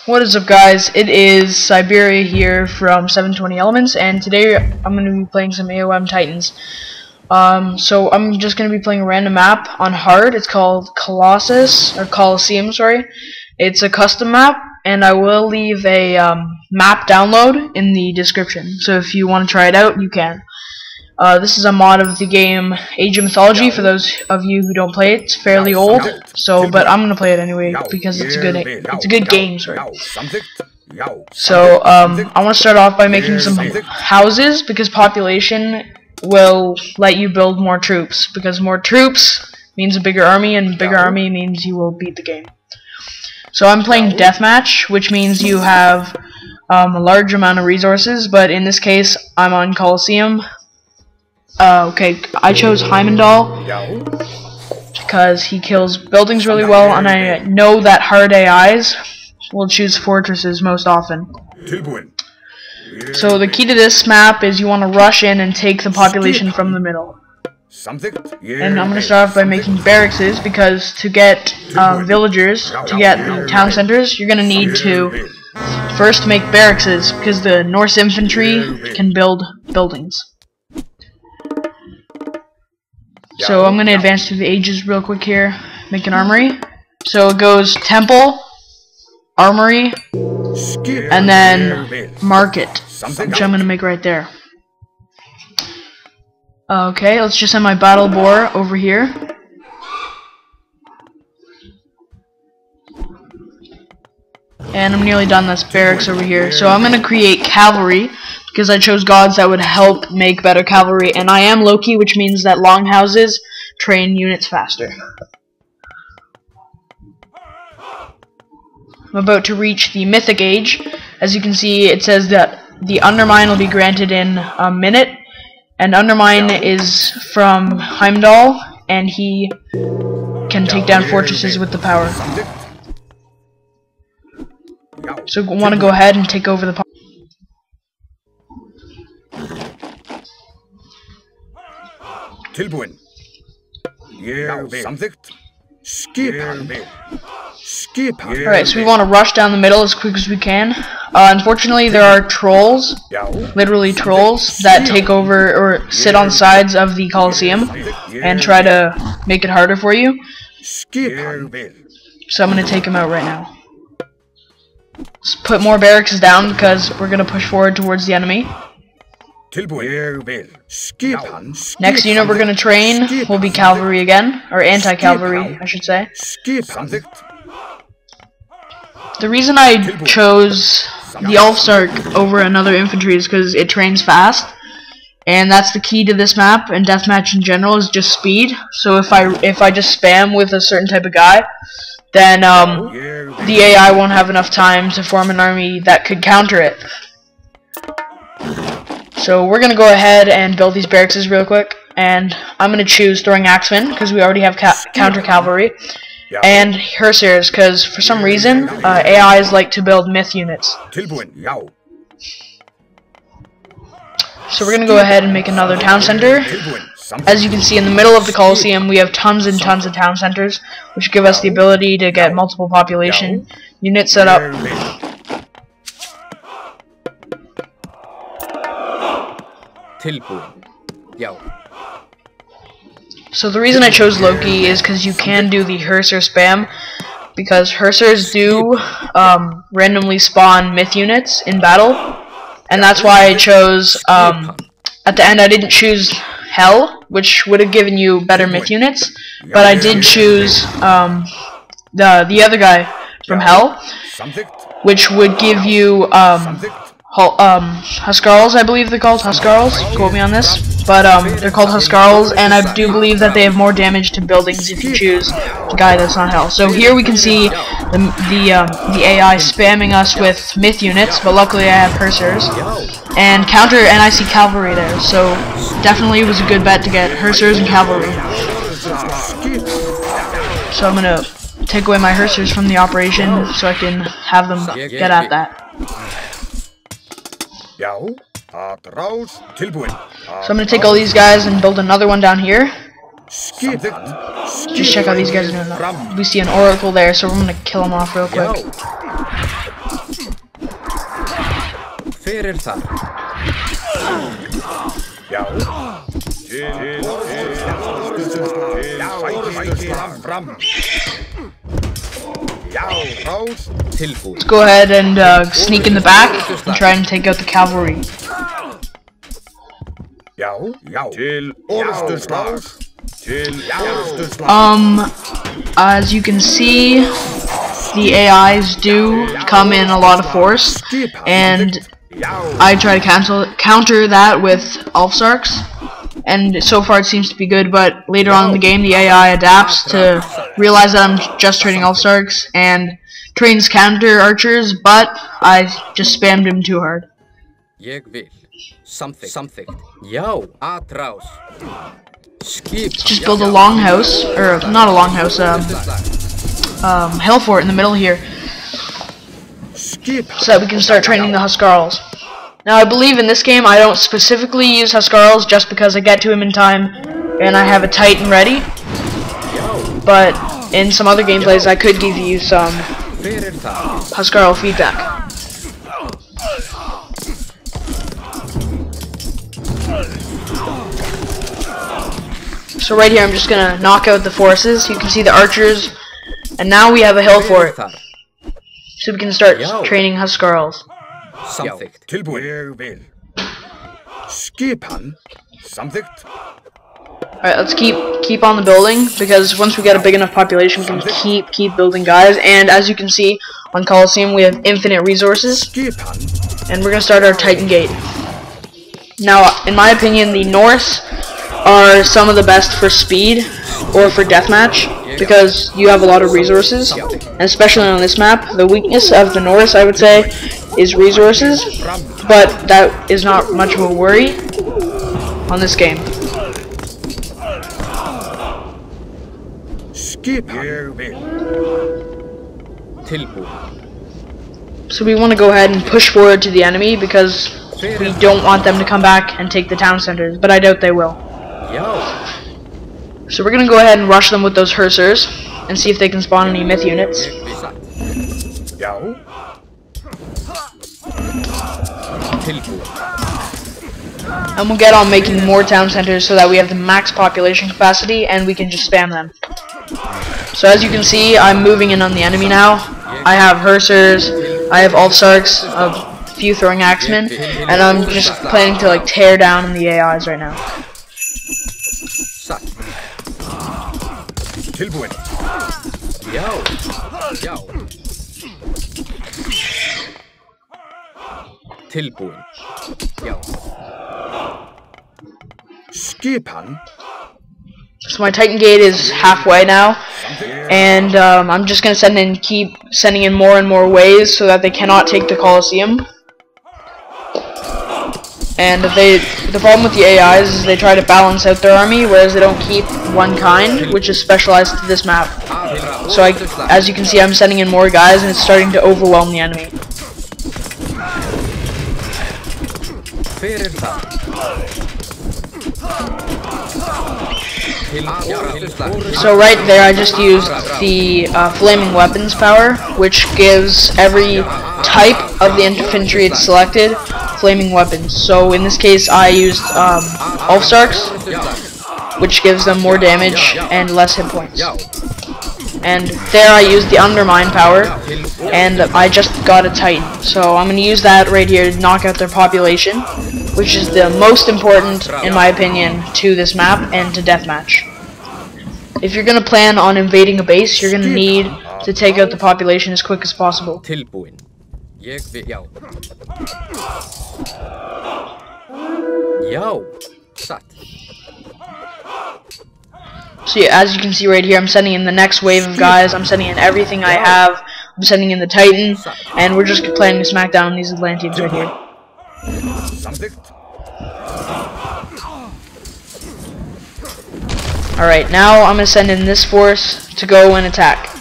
What is up, guys? It is Cyberia here from 720 Elements, and today I'm going to be playing some AoM Titans. So I'm just going to be playing a random map on hard. It's called Colosseum, sorry. It's a custom map, and I will leave a map download in the description. So if you want to try it out, you can. This is a mod of the game Age of Mythlogy. For those of you who don't play it, it's fairly old. But I'm gonna play it anyway because it's a good game. Sorry. So I want to start off by making some houses because population will let you build more troops. Because more troops means a bigger army, and bigger army means you will beat the game. So I'm playing deathmatch, which means you have a large amount of resources. But in this case, I'm on Colosseum. Okay, I chose Heimdall because he kills buildings really well, and I know that hard AIs will choose fortresses most often. So the key to this map is you want to rush in and take the population from the middle. And I'm going to start off by making barracks because to get villagers, to get the town centers, you're going to need to first make barracks because the Norse infantry can build buildings. So I'm going to advance through the ages real quick here, make an armory. So it goes temple, armory, and then market, which I'm going to make right there. Okay, let's just send my battle boar over here. And I'm nearly done this barracks over here. So I'm going to create cavalry, because I chose gods that would help make better cavalry, and I am Loki, which means that longhouses train units faster. I'm about to reach the mythic age. As you can see, it says that the Undermine will be granted in a minute, and Undermine is from Heimdall, and he can take down fortresses with the power. So I want to go ahead and take over the Alright, so we want to rush down the middle as quick as we can. Unfortunately, there are trolls, literally trolls, that take over or sit on sides of the Colosseum and try to make it harder for you. So I'm going to take them out right now. Let's put more barracks down because we're going to push forward towards the enemy. Next unit we're going to train will be cavalry again, or anti-cavalry, I should say. The reason I chose the Elfstark over another infantry is because it trains fast, and that's the key to this map, and deathmatch in general is just speed. So if I just spam with a certain type of guy, then the AI won't have enough time to form an army that could counter it. So we're going to go ahead and build these barracks real quick, and I'm going to choose throwing axemen because we already have counter cavalry, and Hersiers because for some reason AIs like to build myth units. So we're going to go ahead and make another town center. As you can see, in the middle of the Colosseum we have tons and tons of town centers, which give us the ability to get multiple population units set up. So the reason I chose Loki is because you can do the Herser spam, because Hersers do randomly spawn myth units in battle, and that's why I chose, at the end I didn't choose Hell, which would have given you better myth units, but I did choose the other guy from Hell, which would give you Huskarls, I believe they're called Huskarls, quote me on this, but they're called Huskarls, and I do believe that they have more damage to buildings if you choose the guy that's not Hell. So here we can see the AI spamming us with myth units, but luckily I have Hersers, and I see cavalry there, so definitely it was a good bet to get Hersers and cavalry. So I'm gonna take away my Hersers from the operation so I can have them get at that. So I'm going to take all these guys and build another one down here. Just check out these guys. We see an oracle there, so we're going to kill him off real quick. Fyrir þar. Já. Let's go ahead and sneak in the back and try and take out the cavalry. As you can see, the AIs do come in a lot of force, and I try to counter that with Ulfsarks, and so far it seems to be good, but later on in the game the AI adapts to realize that I'm just training Ulfsarks and trains counter archers, but I just spammed him too hard. Something. Já, atrás. Let's just build a longhouse, or not a longhouse, hill fort in the middle here, so that we can start training the Huskarls. Now, I believe in this game I don't specifically use Huskarls just because I get to him in time and I have a Titan ready, but in some other gameplays I could give you some Huskarl feedback. So right here I'm just gonna knock out the forces. You can see the archers, and now we have a hill fort, so we can start training Huskarls. Something. Alright, let's keep on the building, because once we get a big enough population we can keep building guys, and as you can see on Colosseum we have infinite resources, and we're gonna start our Titan Gate. Now, in my opinion, the Norse are some of the best for speed or for deathmatch, because you have a lot of resources, and especially on this map, the weakness of the Norse, I would say, is resources, but that is not much of a worry on this game. So we want to go ahead and push forward to the enemy, because we don't want them to come back and take the town centers, but I doubt they will. So we're gonna go ahead and rush them with those Hussars and see if they can spawn any myth units. And we'll get on making more town centers so that we have the max population capacity and we can just spam them. So as you can see, I'm moving in on the enemy now. I have Hussars, I have Ulfsarks, a few throwing axemen, and I'm just planning to like tear down the AIs right now. So my Titan Gate is halfway now, and I'm just gonna keep sending in more and more waves so that they cannot take the Colosseum. And the problem with the AIs is they try to balance out their army, whereas they don't keep one kind, which is specialized to this map. So as you can see, I'm sending in more guys, and it's starting to overwhelm the enemy. So right there, I just used the flaming weapons power, which gives every type of the infantry it's selected flaming weapons. So in this case, I used Ulfsarks, which gives them more damage and less hit points. And there I used the undermine power, and I just got a Titan. So I'm going to use that right here to knock out their population, which is the most important, in my opinion, to this map and to deathmatch. If you're going to plan on invading a base, you're going to need to take out the population as quick as possible. So yeah, as you can see right here, I'm sending in the next wave of guys. I'm sending in everything I have. I'm sending in the Titan, and we're just planning to smack down these Atlanteans right here. Alright, now I'm going to send in this force to go and attack.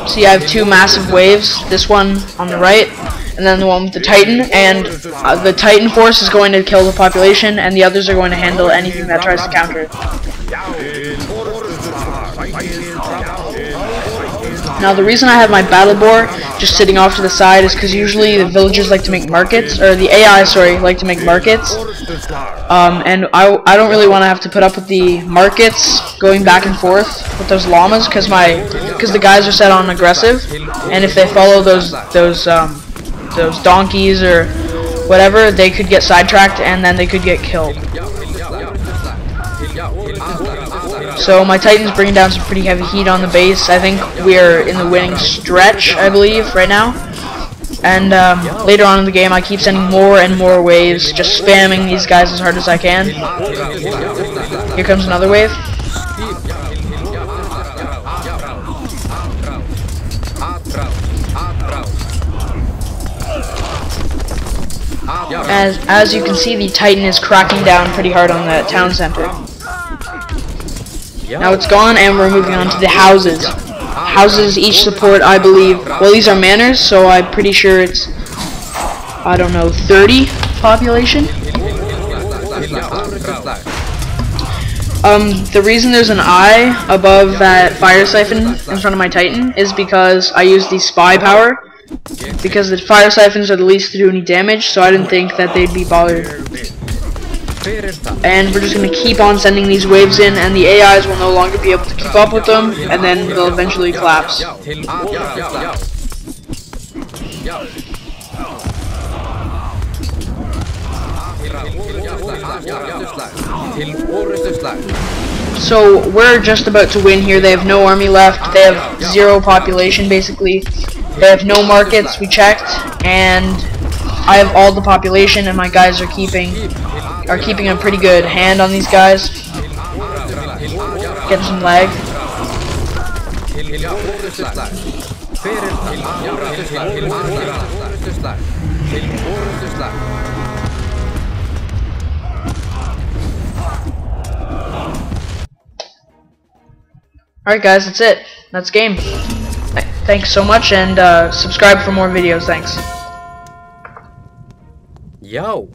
See, I have two massive waves, this one on the right, and then the one with the Titan, and the Titan force is going to kill the population, and the others are going to handle anything that tries to counter it. Now the reason I have my battle boar just sitting off to the side is because usually the villagers like to make markets, or the AI, sorry, like to make markets. And I don't really want to have to put up with the markets going back and forth with those llamas, because the guys are set on aggressive, and if they follow those donkeys or whatever, they could get sidetracked and then they could get killed. So my Titan's bringing down some pretty heavy heat on the base. I think we're in the winning stretch, I believe, right now. And later on in the game, I keep sending more and more waves, just spamming these guys as hard as I can. Here comes another wave. As you can see, the Titan is cracking down pretty hard on the town center. Now it's gone, and we're moving on to the houses. Houses each support, I believe, well, these are manors, so I'm pretty sure it's, I don't know, 30 population. The reason there's an eye above that fire siphon in front of my Titan is because I use the spy power, because the fire siphons are the least to do any damage, so I didn't think that they'd be bothered. And we're just going to keep on sending these waves in, and the AIs will no longer be able to keep up with them, and then they'll eventually collapse. So we're just about to win here. They have no army left. They have 0 population, basically. They have no markets, we checked, and I have all the population, and my guys are keeping a pretty good hand on these guys. Getting some lag. Alright guys, that's it. That's game. Thanks so much, and subscribe for more videos. Thanks. Yo.